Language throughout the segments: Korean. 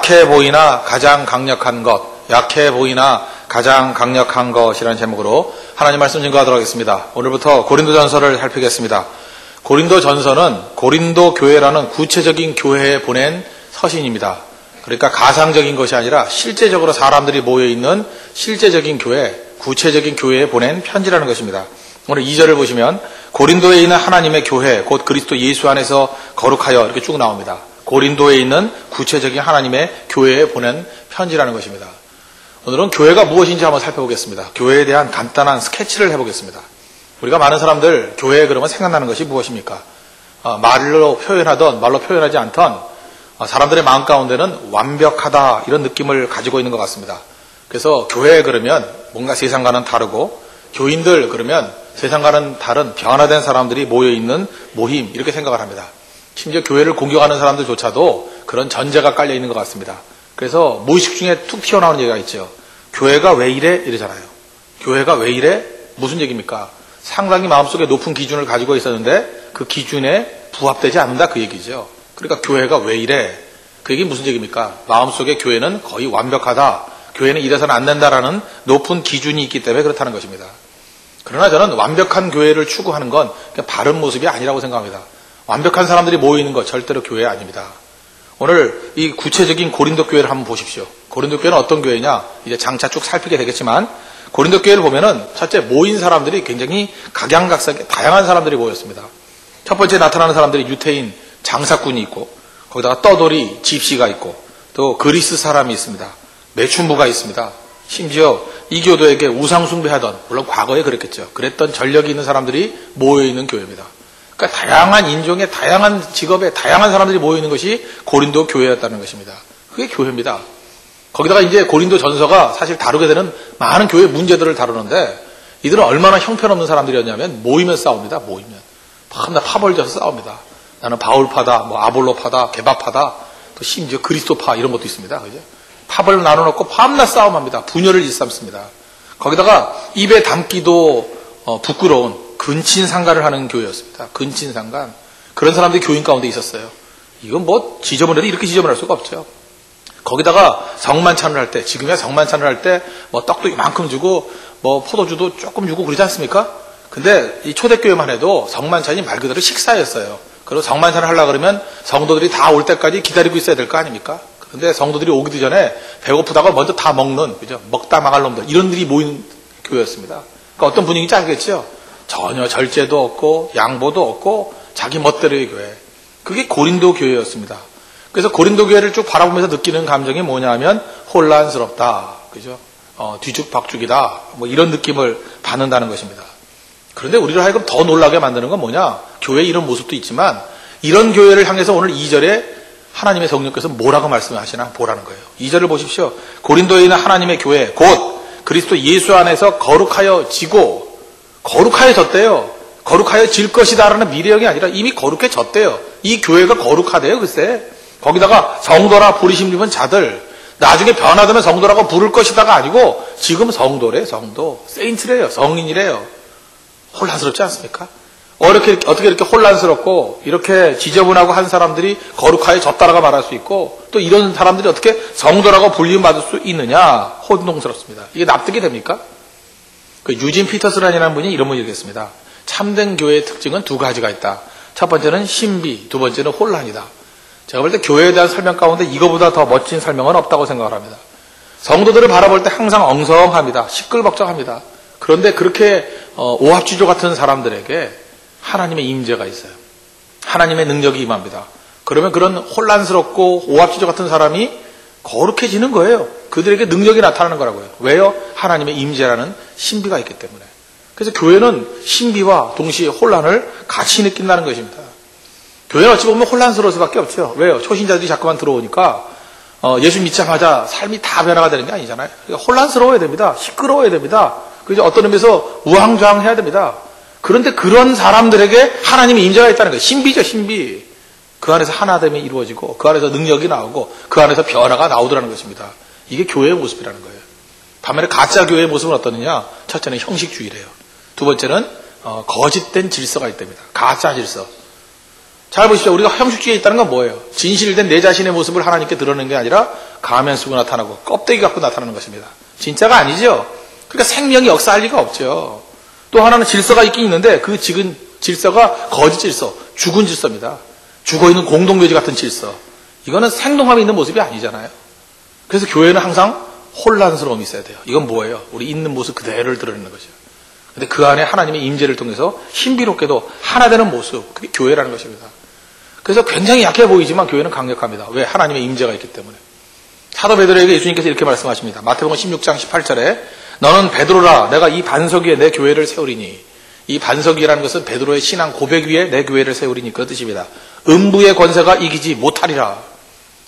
약해 보이나 가장 강력한 것, 약해 보이나 가장 강력한 것이라는 제목으로 하나님 말씀 증거하도록 하겠습니다. 오늘부터 고린도전서를 살피겠습니다. 고린도전서는 고린도 교회라는 구체적인 교회에 보낸 서신입니다. 그러니까 가상적인 것이 아니라 실제적으로 사람들이 모여있는 실제적인 교회, 구체적인 교회에 보낸 편지라는 것입니다. 오늘 2절을 보시면 고린도에 있는 하나님의 교회, 곧 그리스도 예수 안에서 거룩하여 이렇게 쭉 나옵니다. 고린도에 있는 구체적인 하나님의 교회에 보낸 편지라는 것입니다. 오늘은 교회가 무엇인지 한번 살펴보겠습니다. 교회에 대한 간단한 스케치를 해보겠습니다. 우리가 많은 사람들 교회에 그러면 생각나는 것이 무엇입니까? 말로 표현하던 말로 표현하지 않던 사람들의 마음 가운데는 완벽하다 이런 느낌을 가지고 있는 것 같습니다. 그래서 교회에 그러면 뭔가 세상과는 다르고 교인들 그러면 세상과는 다른 변화된 사람들이 모여있는 모임 이렇게 생각을 합니다. 심지어 교회를 공격하는 사람들조차도 그런 전제가 깔려 있는 것 같습니다. 그래서 무의식 중에 툭 튀어나오는 얘기가 있죠. 교회가 왜 이래? 이러잖아요. 교회가 왜 이래? 무슨 얘기입니까? 상당히 마음속에 높은 기준을 가지고 있었는데 그 기준에 부합되지 않는다 그 얘기죠. 그러니까 교회가 왜 이래? 그 얘기 무슨 얘기입니까? 마음속에 교회는 거의 완벽하다. 교회는 이래서는 안 된다라는 높은 기준이 있기 때문에 그렇다는 것입니다. 그러나 저는 완벽한 교회를 추구하는 건 바른 모습이 아니라고 생각합니다. 완벽한 사람들이 모이는 것 절대로 교회 아닙니다. 오늘 이 구체적인 고린도 교회를 한번 보십시오. 고린도 교회는 어떤 교회냐? 이제 장차 쭉 살피게 되겠지만 고린도 교회를 보면은 첫째 모인 사람들이 굉장히 각양각색의 다양한 사람들이 모였습니다. 첫 번째 나타나는 사람들이 유태인 장사꾼이 있고 거기다가 떠돌이 집시가 있고 또 그리스 사람이 있습니다. 매춘부가 있습니다. 심지어 이 교도에게 우상 숭배하던 물론 과거에 그랬겠죠. 그랬던 전력이 있는 사람들이 모여있는 교회입니다. 그러니까 다양한 인종의 다양한 직업의 다양한 사람들이 모이는 것이 고린도 교회였다는 것입니다. 그게 교회입니다. 거기다가 이제 고린도 전서가 사실 다루게 되는 많은 교회 문제들을 다루는데 이들은 얼마나 형편없는 사람들이었냐면 모이면 싸웁니다. 모이면 밤낮 파벌져서 싸웁니다. 나는 바울파다, 뭐 아볼로파다, 게바파다, 또 심지어 그리스도파 이런 것도 있습니다. 그죠? 파벌을 나눠놓고 밤낮 싸움합니다. 분열을 일삼습니다. 거기다가 입에 담기도 부끄러운 근친상간을 하는 교회였습니다. 근친상간. 그런 사람들이 교인 가운데 있었어요. 이건 뭐 지저분해도 이렇게 지저분할 수가 없죠. 거기다가 성만찬을 할 때, 지금이야 성만찬을 할 때 뭐 떡도 이만큼 주고 뭐 포도주도 조금 주고 그러지 않습니까? 근데 이 초대교회만 해도 성만찬이 말 그대로 식사였어요. 그리고 성만찬을 하려고 그러면 성도들이 다 올 때까지 기다리고 있어야 될 거 아닙니까? 근데 성도들이 오기도 전에 배고프다가 먼저 다 먹는, 그죠? 먹다 망할 놈들, 이런 들이 모인 교회였습니다. 그러니까 어떤 분위기인지 알겠죠? 전혀 절제도 없고, 양보도 없고, 자기 멋대로의 교회. 그게 고린도 교회였습니다. 그래서 고린도 교회를 쭉 바라보면서 느끼는 감정이 뭐냐 하면, 혼란스럽다. 그죠? 뒤죽박죽이다. 뭐 이런 느낌을 받는다는 것입니다. 그런데 우리를 하여금 더 놀라게 만드는 건 뭐냐? 교회 이런 모습도 있지만, 이런 교회를 향해서 오늘 2절에 하나님의 성령께서 뭐라고 말씀하시나 보라는 거예요. 2절을 보십시오. 고린도에 있는 하나님의 교회 곧 그리스도 예수 안에서 거룩하여 지고 거룩하여졌대요. 거룩하여질 것이다라는 미래형이 아니라 이미 거룩해졌대요. 이 교회가 거룩하대요. 글쎄 거기다가 성도라 부르심 입은 자들 나중에 변화되면 성도라고 부를 것이다가 아니고 지금 성도래. 성도 세인트래요. 성인이래요. 혼란스럽지 않습니까? 어떻게 이렇게 혼란스럽고 이렇게 지저분하고 한 사람들이 거룩하여졌다라고 말할 수 있고 또 이런 사람들이 어떻게 성도라고 불림받을 수 있느냐 혼동스럽습니다. 이게 납득이 됩니까? 그 유진 피터스란이라는 분이 이런 분이 얘기했습니다. 참된 교회의 특징은 두 가지가 있다. 첫 번째는 신비, 두 번째는 혼란이다. 제가 볼 때 교회에 대한 설명 가운데 이거보다 더 멋진 설명은 없다고 생각을 합니다. 성도들을 바라볼 때 항상 엉성합니다. 시끌벅적합니다. 그런데 그렇게 오합지졸 같은 사람들에게 하나님의 임재가 있어요. 하나님의 능력이 임합니다. 그러면 그런 혼란스럽고 오합지졸 같은 사람이 거룩해지는 거예요. 그들에게 능력이 나타나는 거라고요. 왜요? 하나님의 임재라는 신비가 있기 때문에. 그래서 교회는 신비와 동시에 혼란을 같이 느낀다는 것입니다. 교회는 어찌 보면 혼란스러울 수밖에 없죠. 왜요? 초신자들이 자꾸만 들어오니까 예수 믿자마자 삶이 다 변화가 되는 게 아니잖아요. 그러니까 혼란스러워야 됩니다. 시끄러워야 됩니다. 그래서 어떤 의미에서 우왕좌왕해야 됩니다. 그런데 그런 사람들에게 하나님의 임재가 있다는 거예요. 신비죠, 신비. 그 안에서 하나됨이 이루어지고 그 안에서 능력이 나오고 그 안에서 변화가 나오더라는 것입니다. 이게 교회의 모습이라는 거예요. 반면에 가짜 교회의 모습은 어떠느냐? 첫째는 형식주의래요. 두 번째는 거짓된 질서가 있답니다. 가짜 질서. 잘 보십시오. 우리가 형식주의에 있다는 건 뭐예요? 진실된 내 자신의 모습을 하나님께 드러내는 게 아니라 가면 쓰고 나타나고 껍데기 갖고 나타나는 것입니다. 진짜가 아니죠. 그러니까 생명이 역사할 리가 없죠. 또 하나는 질서가 있긴 있는데 그 지금 질서가 거짓 질서, 죽은 질서입니다. 죽어있는 공동묘지 같은 질서. 이거는 생동함이 있는 모습이 아니잖아요. 그래서 교회는 항상 혼란스러움이 있어야 돼요. 이건 뭐예요? 우리 있는 모습 그대로를 드러내는 거죠. 근데 그 안에 하나님의 임재를 통해서 신비롭게도 하나 되는 모습, 그게 교회라는 것입니다. 그래서 굉장히 약해 보이지만 교회는 강력합니다. 왜? 하나님의 임재가 있기 때문에. 사도 베드로에게 예수님께서 이렇게 말씀하십니다. 마태복음 16장 18절에 너는 베드로라 내가 이 반석 위에 내 교회를 세우리니. 이 반석 위라는 것은 베드로의 신앙 고백 위에 내 교회를 세우리니 그 뜻입니다. 음부의 권세가 이기지 못하리라.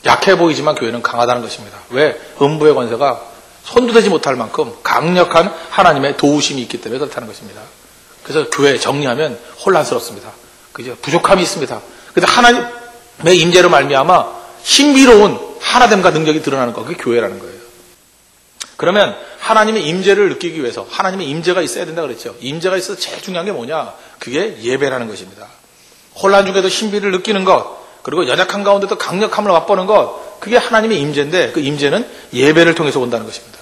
약해 보이지만 교회는 강하다는 것입니다. 왜? 음부의 권세가 손도 대지 못할 만큼 강력한 하나님의 도우심이 있기 때문에 그렇다는 것입니다. 그래서 교회 정리하면 혼란스럽습니다. 그죠? 부족함이 있습니다. 그래서 하나님의 임재로 말미암아 신비로운 하나됨과 능력이 드러나는 것, 그게 교회라는 거예요. 그러면 하나님의 임재를 느끼기 위해서 하나님의 임재가 있어야 된다 그랬죠. 임재가 있어서 제일 중요한 게 뭐냐? 그게 예배라는 것입니다. 혼란 중에도 신비를 느끼는 것, 그리고 연약한 가운데도 강력함을 맛보는 것, 그게 하나님의 임재인데 그 임재는 예배를 통해서 온다는 것입니다.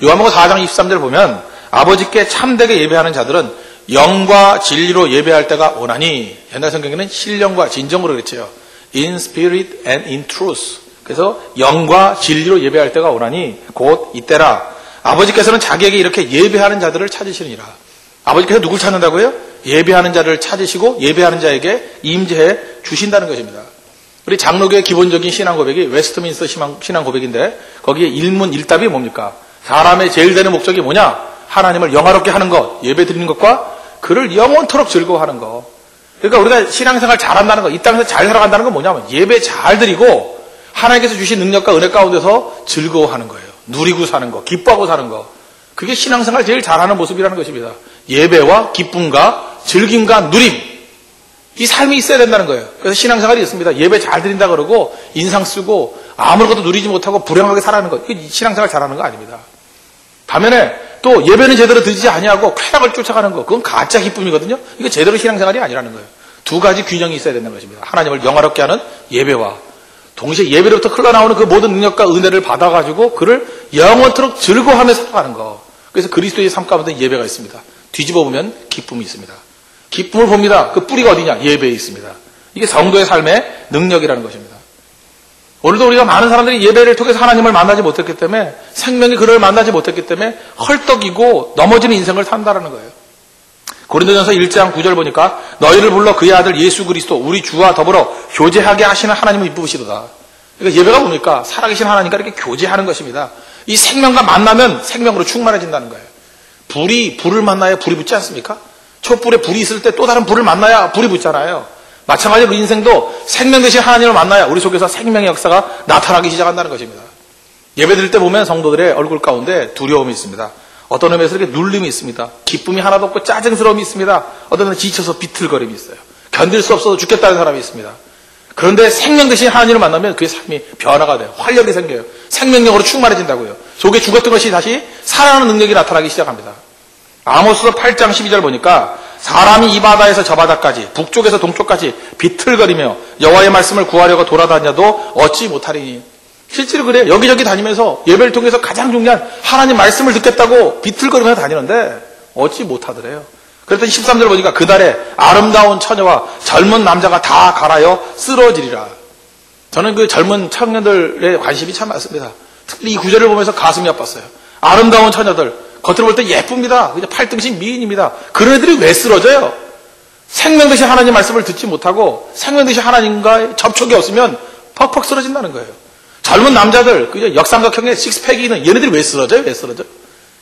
요한복음 4장 23절을 보면 아버지께 참되게 예배하는 자들은 영과 진리로 예배할 때가 오나니, 옛날 성경에는 신령과 진정으로 그랬죠. In spirit and in truth. 그래서 영과 진리로 예배할 때가 오나니 곧 이때라. 아버지께서는 자기에게 이렇게 예배하는 자들을 찾으시느니라. 아버지께서 누굴 찾는다고요? 예배하는 자를 찾으시고 예배하는 자에게 임재해 주신다는 것입니다. 우리 장로교의 기본적인 신앙 고백이 웨스트민스터 신앙 고백인데 거기에 일문 일답이 뭡니까? 사람의 제일 되는 목적이 뭐냐? 하나님을 영화롭게 하는 것, 예배 드리는 것과 그를 영원토록 즐거워하는 것. 그러니까 우리가 신앙생활 잘한다는 것, 이 땅에서 잘 살아간다는 건 뭐냐면 예배 잘 드리고 하나님께서 주신 능력과 은혜 가운데서 즐거워하는 거예요. 누리고 사는 거, 기뻐하고 사는 거. 그게 신앙생활 제일 잘하는 모습이라는 것입니다. 예배와 기쁨과 즐김과 누림. 이 삶이 있어야 된다는 거예요. 그래서 신앙생활이 있습니다. 예배 잘 드린다 그러고 인상 쓰고 아무것도 누리지 못하고 불행하게 살아가는 것. 이게 신앙생활 잘하는 거 아닙니다. 반면에 또 예배는 제대로 드리지 아니하고 쾌락을 쫓아가는 거. 그건 가짜 기쁨이거든요. 이거 제대로 신앙생활이 아니라는 거예요. 두 가지 균형이 있어야 된다는 것입니다. 하나님을 영화롭게 하는 예배와 동시에 예배로부터 흘러나오는 그 모든 능력과 은혜를 받아가지고 그를 영원토록 즐거워하며 살아가는 거. 그래서 그리스도의 삶 가운데 예배가 있습니다. 뒤집어 보면 기쁨이 있습니다. 기쁨을 봅니다. 그 뿌리가 어디냐? 예배에 있습니다. 이게 성도의 삶의 능력이라는 것입니다. 오늘도 우리가 많은 사람들이 예배를 통해서 하나님을 만나지 못했기 때문에 생명의 그를 만나지 못했기 때문에 헐떡이고 넘어지는 인생을 산다는 거예요. 고린도전서 1장 9절 보니까 너희를 불러 그의 아들 예수 그리스도 우리 주와 더불어 교제하게 하시는 하나님을 이쁘시도다. 그러니까 예배가 뭡니까? 살아계신 하나님과 이렇게 교제하는 것입니다. 이 생명과 만나면 생명으로 충만해진다는 거예요. 불을 만나야 불이 붙지 않습니까? 촛불에 불이 있을 때 또 다른 불을 만나야 불이 붙잖아요. 마찬가지로 인생도 생명 대신 하나님을 만나야 우리 속에서 생명의 역사가 나타나기 시작한다는 것입니다. 예배 드릴 때 보면 성도들의 얼굴 가운데 두려움이 있습니다. 어떤 의미에서 이렇게 눌림이 있습니다. 기쁨이 하나도 없고 짜증스러움이 있습니다. 어떤 데는 지쳐서 비틀거림이 있어요. 견딜 수 없어서 죽겠다는 사람이 있습니다. 그런데 생명 대신 하나님을 만나면 그의 삶이 변화가 돼요. 활력이 생겨요. 생명력으로 충만해진다고요. 속에 죽었던 것이 다시 살아나는 능력이 나타나기 시작합니다. 아모스서 8장 12절 보니까 사람이 이 바다에서 저 바다까지 북쪽에서 동쪽까지 비틀거리며 여호와의 말씀을 구하려고 돌아다녀도 얻지 못하리니. 실제로 그래요. 여기저기 다니면서 예배를 통해서 가장 중요한 하나님 말씀을 듣겠다고 비틀거리면서 다니는데 얻지 못하더래요. 그랬더니 13절 보니까 그날에 아름다운 처녀와 젊은 남자가 다 갈아여 쓰러지리라. 저는 그 젊은 청년들의 관심이 참 많습니다. 특히 이 구절을 보면서 가슴이 아팠어요. 아름다운 처녀들, 겉으로 볼 때 예쁩니다. 그냥 팔등신 미인입니다. 그런 애들이 왜 쓰러져요? 생명 대신 하나님 말씀을 듣지 못하고 생명 대신 하나님과의 접촉이 없으면 퍽퍽 쓰러진다는 거예요. 젊은 남자들, 그죠? 역삼각형의 식스팩이 있는 얘네들이 왜 쓰러져요? 왜 쓰러져?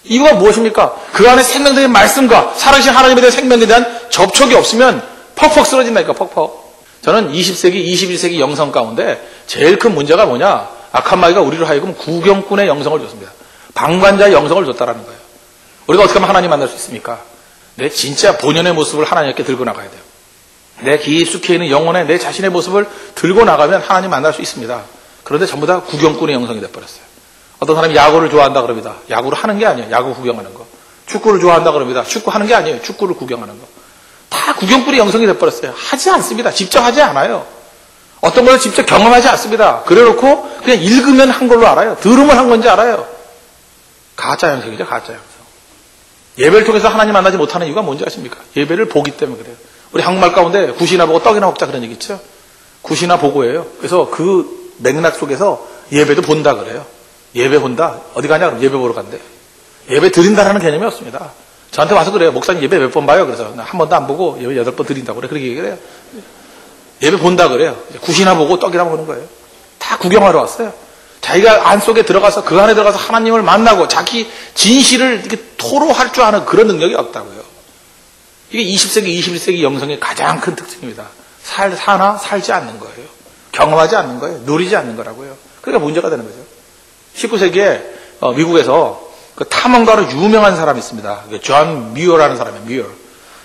이유가 무엇입니까? 그 안에 생명적인 말씀과 살아계신 하나님에 대한 생명에 대한 접촉이 없으면 퍽퍽 쓰러진다니까, 퍽퍽. 저는 20세기, 21세기 영성 가운데 제일 큰 문제가 뭐냐? 악한 마귀가 우리로 하여금 구경꾼의 영성을 줬습니다. 방관자의 영성을 줬다라는 거예요. 우리가 어떻게 하면 하나님 만날 수 있습니까? 내 진짜 본연의 모습을 하나님께 들고 나가야 돼요. 내 깊숙이 있는 영혼의 내 자신의 모습을 들고 나가면 하나님 만날 수 있습니다. 그런데 전부 다 구경꾼의 영성이 돼버렸어요. 어떤 사람이 야구를 좋아한다 그럽니다. 야구를 하는 게 아니에요. 야구 구경하는 거. 축구를 좋아한다 그럽니다. 축구하는 게 아니에요. 축구를 구경하는 거. 다 구경꾼의 영성이 돼버렸어요. 하지 않습니다. 직접 하지 않아요. 어떤 걸 직접 경험하지 않습니다. 그래놓고 그냥 읽으면 한 걸로 알아요. 들으면 한 건지 알아요. 가짜 영성이죠. 가짜 영성. 예배를 통해서 하나님 만나지 못하는 이유가 뭔지 아십니까? 예배를 보기 때문에 그래요. 우리 한국말 가운데 굿이나 보고 떡이나 먹자 그런 얘기 있죠. 굿이나 보고예요. 그래서 그 맥락 속에서 예배도 본다 그래요. 예배 본다. 어디 가냐? 그럼 예배 보러 간대. 예배 드린다라는 개념이 없습니다. 저한테 와서 그래요. 목사님 예배 몇 번 봐요? 그래서 한 번도 안 보고 예배 8번 드린다고 그래. 그렇게 얘기를 해요. 예배 본다 그래요. 굿이나 보고 떡이나 먹는 거예요. 다 구경하러 왔어요. 자기가 안 속에 들어가서 그 안에 들어가서 하나님을 만나고 자기 진실을 이렇게 토로할 줄 아는 그런 능력이 없다고요. 이게 20세기, 21세기 영성의 가장 큰 특징입니다. 사나 살지 않는 거예요. 경험하지 않는 거예요. 누리지 않는 거라고요. 그러니까 문제가 되는 거죠. 19세기에 미국에서 그 탐험가로 유명한 사람이 있습니다. 존 뮤어라는 사람이에요. 뮤어.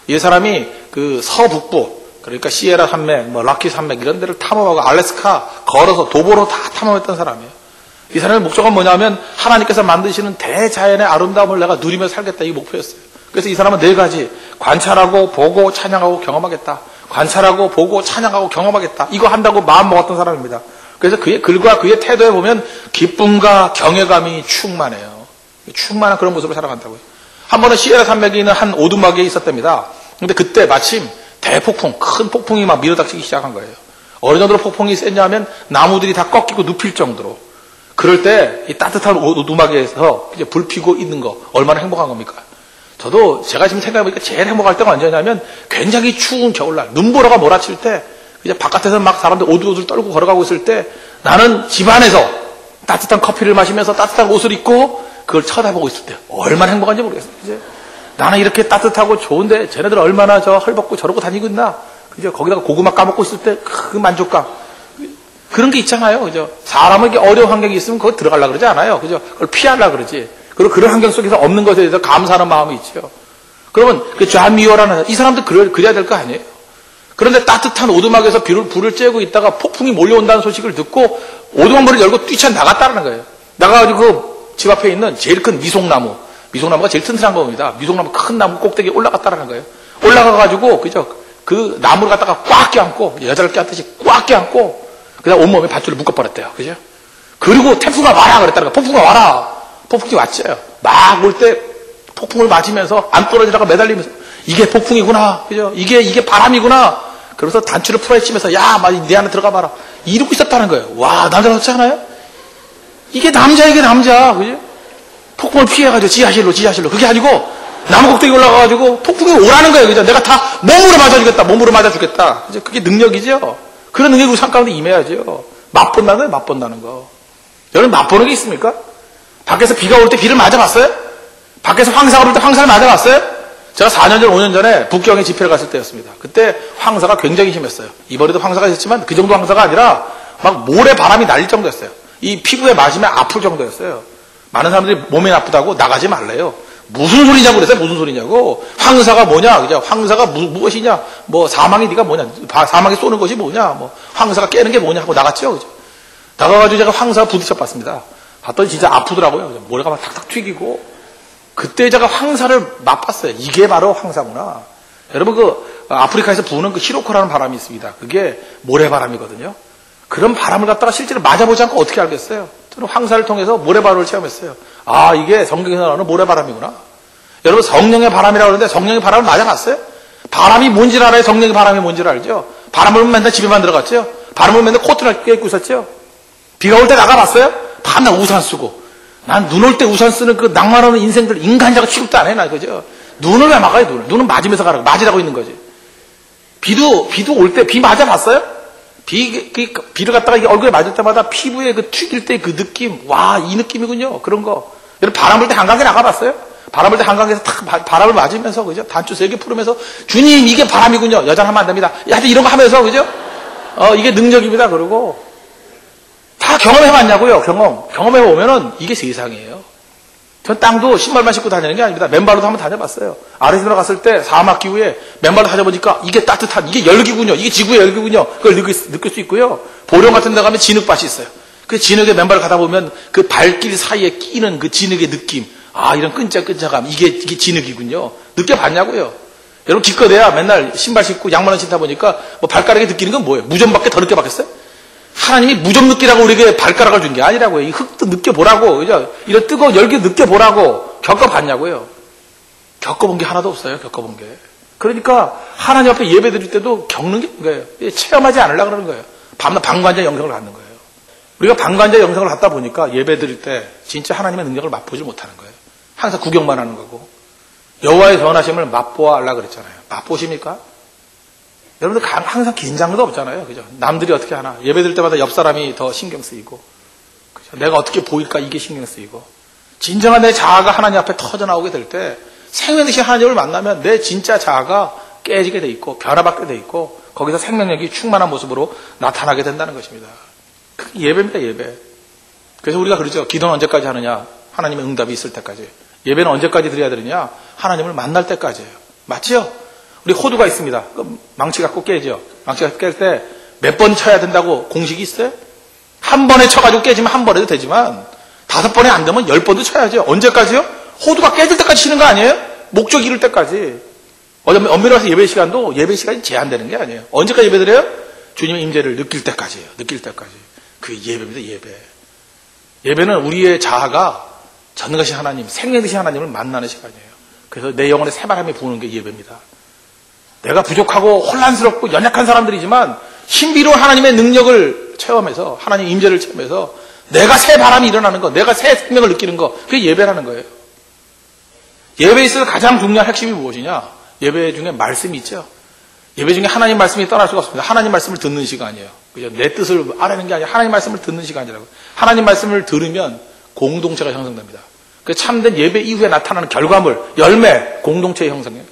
이 사람이 그 서북부, 그러니까 시에라 산맥, 락키 산맥 이런 데를 탐험하고 알래스카 걸어서 도보로 다 탐험했던 사람이에요. 이 사람의 목적은 뭐냐면 하나님께서 만드시는 대자연의 아름다움을 내가 누리며 살겠다, 이게 목표였어요. 그래서 이 사람은 4가지 관찰하고 보고 찬양하고 경험하겠다. 관찰하고 보고 찬양하고 경험하겠다. 이거 한다고 마음 먹었던 사람입니다. 그래서 그의 글과 그의 태도에 보면 기쁨과 경외감이 충만해요. 충만한 그런 모습을 살아간다고요. 한 번은 시에라 산맥에 있는 한 오두막에 있었답니다. 근데 그때 마침 대폭풍, 큰 폭풍이 막 밀어닥치기 시작한 거예요. 어느 정도로 폭풍이 셌냐면 나무들이 다 꺾이고 눕힐 정도로. 그럴 때 이 따뜻한 오두막에서 이제 불 피고 있는 거 얼마나 행복한 겁니까? 저도 제가 지금 생각해보니까 제일 행복할 때가 언제냐면 굉장히 추운 겨울날 눈보라가 몰아칠 때 이제 바깥에서 막 사람들 오들오들 떨고 걸어가고 있을 때 나는 집 안에서 따뜻한 커피를 마시면서 따뜻한 옷을 입고 그걸 쳐다보고 있을 때 얼마나 행복한지 모르겠어요. 이제 나는 이렇게 따뜻하고 좋은데 쟤네들 얼마나 저 헐벗고 저러고 다니고 있나? 그죠? 거기다가 고구마 까먹고 있을 때 그 만족감. 그런 게 있잖아요. 그죠? 사람은 이게 어려운 환경이 있으면 그거 들어가려고 그러지 않아요. 그죠? 그걸 피하려고 그러지. 그리고 그런 환경 속에서 없는 것에 대해서 감사하는 마음이 있죠. 그러면 그 존 뮤어라는 이 사람도 그래야 될 거 아니에요. 그런데 따뜻한 오두막에서 불을 쬐고 있다가 폭풍이 몰려온다는 소식을 듣고 오두막 문을 열고 뛰쳐나갔다는 거예요. 나가가지고 그 집 앞에 있는 제일 큰 미송나무가 제일 튼튼한 겁니다. 미송나무 큰 나무 꼭대기에 올라갔다라는 거예요. 올라가가지고 그죠? 그 나무를 갖다가 꽉 껴안고 여자를 껴안듯이 꽉 껴안고 그다음 온몸에 밧줄을 묶어버렸대요. 그죠? 그리고 태풍아 와라 그랬다는 거예요. 폭풍아 와라. 폭풍이 왔죠. 막 올 때 폭풍을 맞으면서 안 떨어지다가 매달리면서 이게 폭풍이구나. 그죠? 이게 바람이구나. 그래서 단추를 풀어헤치면서 야, 내 안에 들어가 봐라. 이러고 있었다는 거예요. 와, 남자답지 않아요? 이게 남자에게 남자. 그죠? 폭풍을 피해가지고 지하실로. 그게 아니고 나무 꼭대기 올라가가지고 폭풍이 오라는 거예요. 그죠? 내가 다 몸으로 맞아주겠다. 그죠? 그게 능력이죠. 그런 능력이 우리 삶 가운데 임해야죠. 맛본다는 거예요. 맛본다는 거. 여러분 맛보는 게 있습니까? 밖에서 비가 올 때 비를 맞아봤어요? 밖에서 황사가 올 때 황사를 맞아봤어요? 제가 4년 전, 5년 전에 북경에 집회를 갔을 때였습니다. 그때 황사가 굉장히 심했어요. 이번에도 황사가 있었지만 그 정도 황사가 아니라 막 모래 바람이 날릴 정도였어요. 이 피부에 맞으면 아플 정도였어요. 많은 사람들이 몸이 나쁘다고 나가지 말래요. 무슨 소리냐고 그랬어요. 무슨 소리냐고. 황사가 뭐냐. 그죠? 황사가 무엇이냐. 사망이 네가 뭐냐. 사망이 쏘는 것이 뭐냐. 황사가 깨는 게 뭐냐 하고 나갔죠. 그죠? 나가가지고 제가 황사가 부딪혀 봤습니다. 봤더니 진짜 아프더라고요. 그죠? 모래가 막 탁탁 튀기고. 그때 제가 황사를 맛봤어요. 이게 바로 황사구나. 여러분 아프리카에서 부는 그 히로코라는 바람이 있습니다. 그게 모래바람이거든요. 그런 바람을 갖다가 실제로 맞아보지 않고 어떻게 알겠어요? 저는 황사를 통해서 모래바람을 체험했어요. 아, 이게 성경에서 나오는 모래바람이구나. 여러분 성령의 바람이라고 그러는데 성령의 바람을 맞아봤어요? 바람이 뭔지를 알아요? 성령의 바람이 뭔지를 알죠? 바람을 불면 맨날 집에만 들어갔죠? 바람을 불면 맨날 코트를 껴입고 있었죠? 비가 올 때 나가봤어요? 밤낮 우산 쓰고. 난 눈 올 때 우산 쓰는 그 낭만하는 인생들 인간자가 취급도 안 해, 나 그죠? 눈을 왜 막아요, 눈을? 눈은 맞으면서 가라고. 맞으라고 있는 거지. 비도 올 때 비 맞아봤어요? 비를 갖다가 얼굴에 맞을 때마다 피부에 그 튀길 때 그 느낌, 와, 이 느낌이군요. 그런 거. 여러분, 바람 불 때 한강에 나가봤어요? 바람 불 때 한강에서 탁 바람을 맞으면서, 그죠? 단추 3개 풀으면서, 주님, 이게 바람이군요. 여자는 하면 안 됩니다. 하여튼 이런 거 하면서, 그죠? 이게 능력입니다. 그러고. 다 경험해봤냐고요, 경험해보면은 이게 세상이에요. 전 땅도 신발만 신고 다니는 게 아닙니다. 맨발로도 한번 다녀봤어요. 아르헨티나 갔을 때 사막 기후에 맨발로 다녀보니까 이게 따뜻한, 이게 열기군요. 이게 지구의 열기군요. 그걸 느낄 수 있고요. 보령 같은 데 가면 진흙밭이 있어요. 그 진흙에 맨발을 가다 보면 그 발길 사이에 끼는 그 진흙의 느낌. 아, 이런 끈적끈적함. 이게 진흙이군요. 느껴봤냐고요. 여러분 기껏해야 맨날 신발 신고 양말을 신다 보니까 뭐 발가락에 느끼는 건 뭐예요? 무좀밖에 더 늦게 받겠어요? 하나님이 무좀 느끼라고 우리에게 발가락을 준 게 아니라고요. 이 흙도 느껴보라고, 그죠? 이런 뜨거운 열기 느껴보라고 겪어봤냐고요. 겪어본 게 하나도 없어요. 겪어본 게. 그러니까 하나님 앞에 예배 드릴 때도 겪는 게 거예요. 체험하지 않으려고 그러는 거예요. 방관자 영성을 갖는 거예요. 우리가 방관자 영성을 갖다 보니까 예배 드릴 때 진짜 하나님의 능력을 맛보지 못하는 거예요. 항상 구경만 하는 거고. 여호와의 선하심을 맛보아 하려고 그랬잖아요. 맛보십니까? 여러분들 항상 긴장도 없잖아요. 그죠? 남들이 어떻게 하나. 예배 드릴 때마다 옆 사람이 더 신경 쓰이고. 그죠? 내가 어떻게 보일까 이게 신경 쓰이고. 진정한 내 자아가 하나님 앞에 터져나오게 될 때 생명이신 하나님을 만나면 내 진짜 자아가 깨지게 돼 있고 변화받게 돼 있고 거기서 생명력이 충만한 모습으로 나타나게 된다는 것입니다. 그게 예배입니다. 예배. 그래서 우리가 그러죠. 기도는 언제까지 하느냐? 하나님의 응답이 있을 때까지. 예배는 언제까지 드려야 되느냐? 하나님을 만날 때까지예요. 맞죠? 우리 호두가 있습니다. 망치 갖고 깨죠. 망치 갖고 깰 때 몇 번 쳐야 된다고 공식이 있어요? 한 번에 쳐가지고 깨지면 한 번에도 되지만 5번에 안 되면 10번도 쳐야죠. 언제까지요? 호두가 깨질 때까지 치는 거 아니에요? 목적 이룰 때까지. 엄밀히 와서 예배 시간도 예배 시간이 제한되는 게 아니에요. 언제까지 예배 드려요? 주님의 임재를 느낄 때까지예요. 느낄 때까지. 그게 예배입니다. 예배. 예배는 우리의 자아가 전능하신 하나님, 생명되신 하나님을 만나는 시간이에요. 그래서 내 영혼에 새바람이 부는 게 예배입니다. 내가 부족하고 혼란스럽고 연약한 사람들이지만 신비로운 하나님의 능력을 체험해서 하나님 임재를 체험해서 내가 새 바람이 일어나는 거, 내가 새 생명을 느끼는 거, 그게 예배라는 거예요. 예배에 있어서 가장 중요한 핵심이 무엇이냐? 예배 중에 말씀이 있죠. 예배 중에 하나님 말씀이 떠날 수가 없습니다. 하나님 말씀을 듣는 시간이에요. 그죠? 내 뜻을 알아내는 게 아니라 하나님 말씀을 듣는 시간이라고. 하나님 말씀을 들으면 공동체가 형성됩니다. 그 참된 예배 이후에 나타나는 결과물, 열매, 공동체의 형성이에요.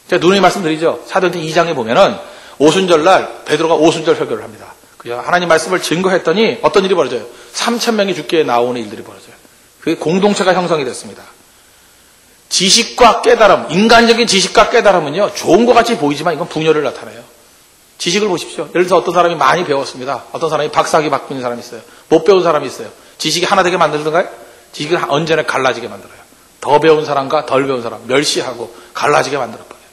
제가 누누이 말씀드리죠. 사도행전 2장에 보면은 오순절날 베드로가 오순절 설교를 합니다. 그죠? 하나님 말씀을 증거했더니 어떤 일이 벌어져요? 3,000명이 죽게 나오는 일들이 벌어져요. 그게 공동체가 형성이 됐습니다. 지식과 깨달음, 인간적인 지식과 깨달음은요, 좋은 것 같이 보이지만 이건 분열을 나타내요. 지식을 보십시오. 예를 들어서 어떤 사람이 많이 배웠습니다. 어떤 사람이 박사학위 받고 있는 사람이 있어요. 못 배운 사람이 있어요. 지식이 하나 되게 만들던가요? 지식을 언제나 갈라지게 만들어요. 더 배운 사람과 덜 배운 사람, 멸시하고 갈라지게 만들어버려요.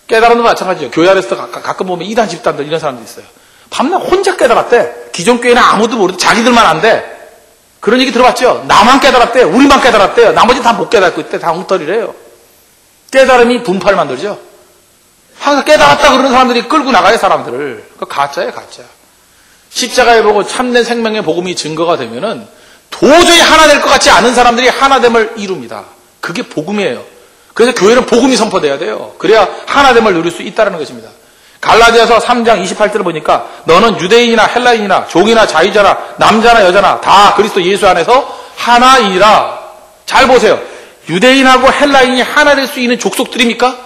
깨달음도 마찬가지죠. 교회 안에서 가끔 보면 이단 집단들 이런 사람들이 있어요. 밤낮 혼자 깨달았대. 기존 교회는 아무도 모르고 자기들만 안돼. 그런 얘기 들어봤죠? 나만 깨달았대요. 우리만 깨달았대요. 나머지 다 못 깨닫고 있대. 다 엉터리래요. 깨달음이 분파를 만들죠. 항상 깨달았다 그러는 사람들이 끌고 나가요, 사람들을. 그거 가짜예요, 가짜. 십자가에 보고 참된 생명의 복음이 증거가 되면은 도저히 하나 될 것 같지 않은 사람들이 하나됨을 이룹니다. 그게 복음이에요. 그래서 교회는 복음이 선포돼야 돼요. 그래야 하나됨을 누릴 수 있다는 것입니다. 갈라디아서 3장 28절을 보니까 너는 유대인이나 헬라인이나 종이나 자유자나 남자나 여자나 다 그리스도 예수 안에서 하나이라. 잘 보세요. 유대인하고 헬라인이 하나 될 수 있는 족속들입니까?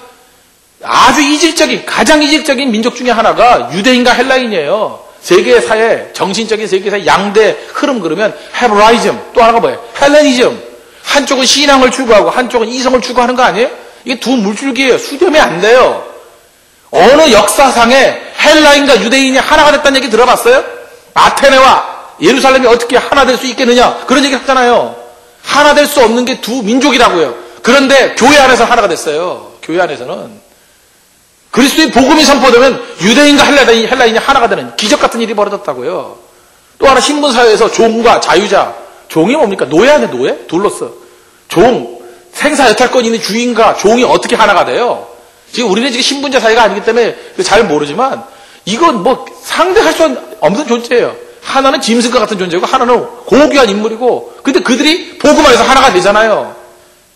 아주 이질적인, 가장 이질적인 민족 중에 하나가 유대인과 헬라인이에요. 세계사의, 정신적인 세계사의 양대 흐름 그러면 헤브라이즘, 또 하나가 뭐예요? 헬레니즘. 한쪽은 신앙을 추구하고 한쪽은 이성을 추구하는 거 아니에요? 이게 두 물줄기예요. 수렴이 안 돼요. 어느 역사상에 헬라인과 유대인이 하나가 됐다는 얘기 들어봤어요? 아테네와 예루살렘이 어떻게 하나 될 수 있겠느냐? 그런 얘기 하잖아요. 하나 될 수 없는 게 두 민족이라고요. 그런데 교회 안에서 하나가 됐어요. 교회 안에서는. 그리스도의 복음이 선포되면 유대인과 헬라인이 하나가 되는 기적 같은 일이 벌어졌다고요. 또 하나 신분사회에서 종과 자유자. 종이 뭡니까? 노예 아니야, 노예? 둘러서. 종. 생사여탈권 있는 주인과 종이 어떻게 하나가 돼요? 지금 우리는 지금 신분자 사회가 아니기 때문에 잘 모르지만 이건 뭐 상대할 수 없는 존재예요. 하나는 짐승과 같은 존재고 하나는 고귀한 인물이고 근데 그들이 복음 안에서 하나가 되잖아요.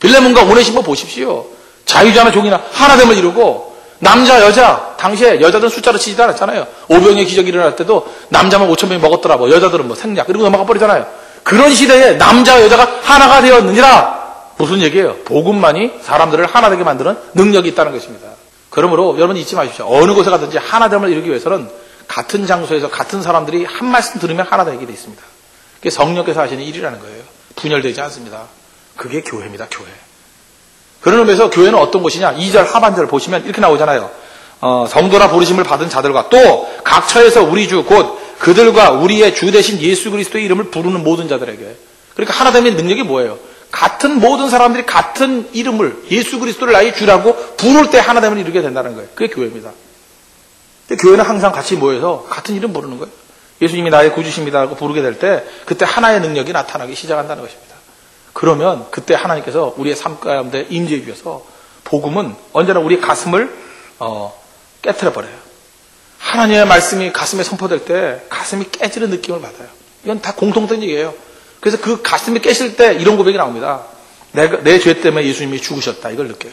빌레몬과 오네시모 보십시오. 자유자나 종이나 하나됨을 이루고 남자 여자 당시에 여자들은 숫자로 치지도 않았잖아요. 오병의 기적이 일어날 때도 남자만 5,000명이 먹었더라 뭐 여자들은 뭐 생략 그리고 넘어가 버리잖아요. 그런 시대에 남자와 여자가 하나가 되었느니라. 무슨 얘기예요? 복음만이 사람들을 하나 되게 만드는 능력이 있다는 것입니다. 그러므로 여러분 잊지 마십시오. 어느 곳에 가든지 하나됨을 이루기 위해서는 같은 장소에서 같은 사람들이 한 말씀 들으면 하나 되게 돼 있습니다. 그게 성령께서 하시는 일이라는 거예요. 분열되지 않습니다. 그게 교회입니다. 교회. 그런 의미에서 교회는 어떤 곳이냐? 2절 하반절 보시면 이렇게 나오잖아요. 성도라 부르심을 받은 자들과 또 각처에서 우리 주 곧 그들과 우리의 주 대신 예수 그리스도의 이름을 부르는 모든 자들에게. 그러니까 하나됨의 능력이 뭐예요? 같은 모든 사람들이 같은 이름을 예수 그리스도를 나의 주라고 부를 때 하나됨을 이루게 된다는 거예요. 그게 교회입니다. 근데 교회는 항상 같이 모여서 같은 이름 부르는 거예요. 예수님이 나의 구주십니다 하고 부르게 될 때 그때 하나의 능력이 나타나기 시작한다는 것입니다. 그러면 그때 하나님께서 우리의 삶 가운데 임재해 주셔서 복음은 언제나 우리의 가슴을 깨트려 버려요. 하나님의 말씀이 가슴에 선포될 때 가슴이 깨지는 느낌을 받아요. 이건 다 공통된 얘기예요. 그래서 그 가슴이 깨질 때 이런 고백이 나옵니다. 내 죄 때문에 예수님이 죽으셨다. 이걸 느껴요.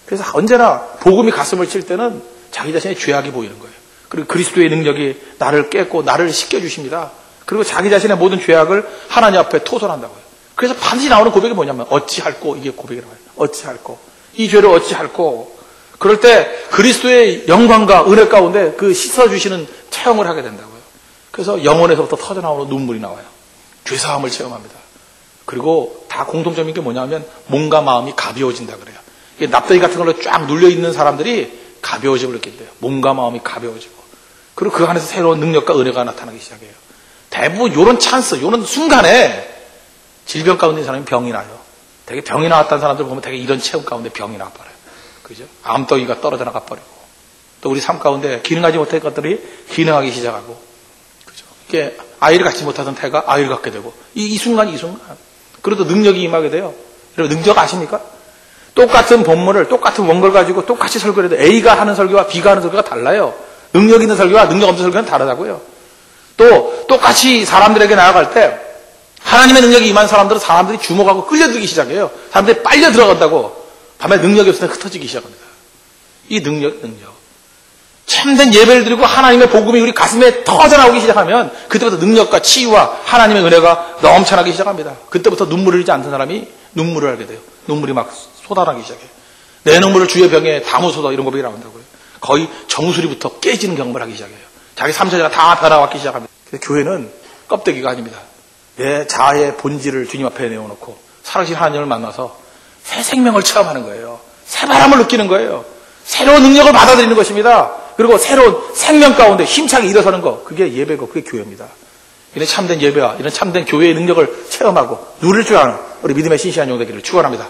그래서 언제나 복음이 가슴을 칠 때는 자기 자신의 죄악이 보이는 거예요. 그리고 그리스도의 능력이 나를 깼고 나를 씻겨주십니다. 그리고 자기 자신의 모든 죄악을 하나님 앞에 토설한다고요. 그래서 반드시 나오는 고백이 뭐냐면 어찌할꼬, 이게 고백이 나와요. 어찌할꼬, 이 죄를 어찌할꼬. 그럴 때 그리스도의 영광과 은혜 가운데 그 씻어주시는 체험을 하게 된다고요. 그래서 영혼에서부터 터져나오는 눈물이 나와요. 죄사함을 체험합니다. 그리고 다 공통점인 게 뭐냐면 몸과 마음이 가벼워진다 그래요. 이게 납작이 같은 걸로 쫙 눌려있는 사람들이 가벼워짐을 느낀대요. 몸과 마음이 가벼워지고. 그리고 그 안에서 새로운 능력과 은혜가 나타나기 시작해요. 대부분 이런 찬스, 이런 순간에 질병 가운데 있는 사람이 병이 나요. 되게 병이 나왔다는 사람들 보면 되게 이런 체험 가운데 병이 나버려요. 그죠? 암덩이가 떨어져 나가버리고. 또 우리 삶 가운데 기능하지 못할 것들이 기능하기 시작하고. 그죠? 이게 아이를 갖지 못하던 태가 아이를 갖게 되고. 이 순간. 그래도 능력이 임하게 돼요. 여러분, 능력 아십니까? 똑같은 본문을, 똑같은 원고를 가지고 똑같이 설교를 해도 A가 하는 설교와 B가 하는 설교가 달라요. 능력 있는 설교와 능력 없는 설교는 다르다고요. 또, 똑같이 사람들에게 나아갈 때, 하나님의 능력이 임한 사람들은 사람들이 주목하고 끌려들기 시작해요. 사람들이 빨려 들어간다고. 밤에 능력이 없을 때 흩어지기 시작합니다. 이 능력. 참된 예배를 드리고 하나님의 복음이 우리 가슴에 터져나오기 시작하면 그때부터 능력과 치유와 하나님의 은혜가 넘쳐나기 시작합니다. 그때부터 눈물을 흘리지 않던 사람이 눈물을 하게 돼요. 눈물이 막 쏟아나기 시작해요. 내 눈물을 주의 병에 담으소서 이런 고백이 나온다고요. 거의 정수리부터 깨지는 경험을 하기 시작해요. 자기 삶 자체가 다 변화왔기 시작합니다. 근데 교회는 껍데기가 아닙니다. 내 자아의 본질을 주님 앞에 내어놓고 살아계신 하나님을 만나서 새 생명을 체험하는 거예요. 새 바람을 느끼는 거예요. 새로운 능력을 받아들이는 것입니다. 그리고 새로운 생명 가운데 힘차게 일어서는 것, 그게 예배고 그게 교회입니다. 이런 참된 예배와 이런 참된 교회의 능력을 체험하고 누릴 줄 아는 우리 믿음의 신실한 종 되기를 축원합니다.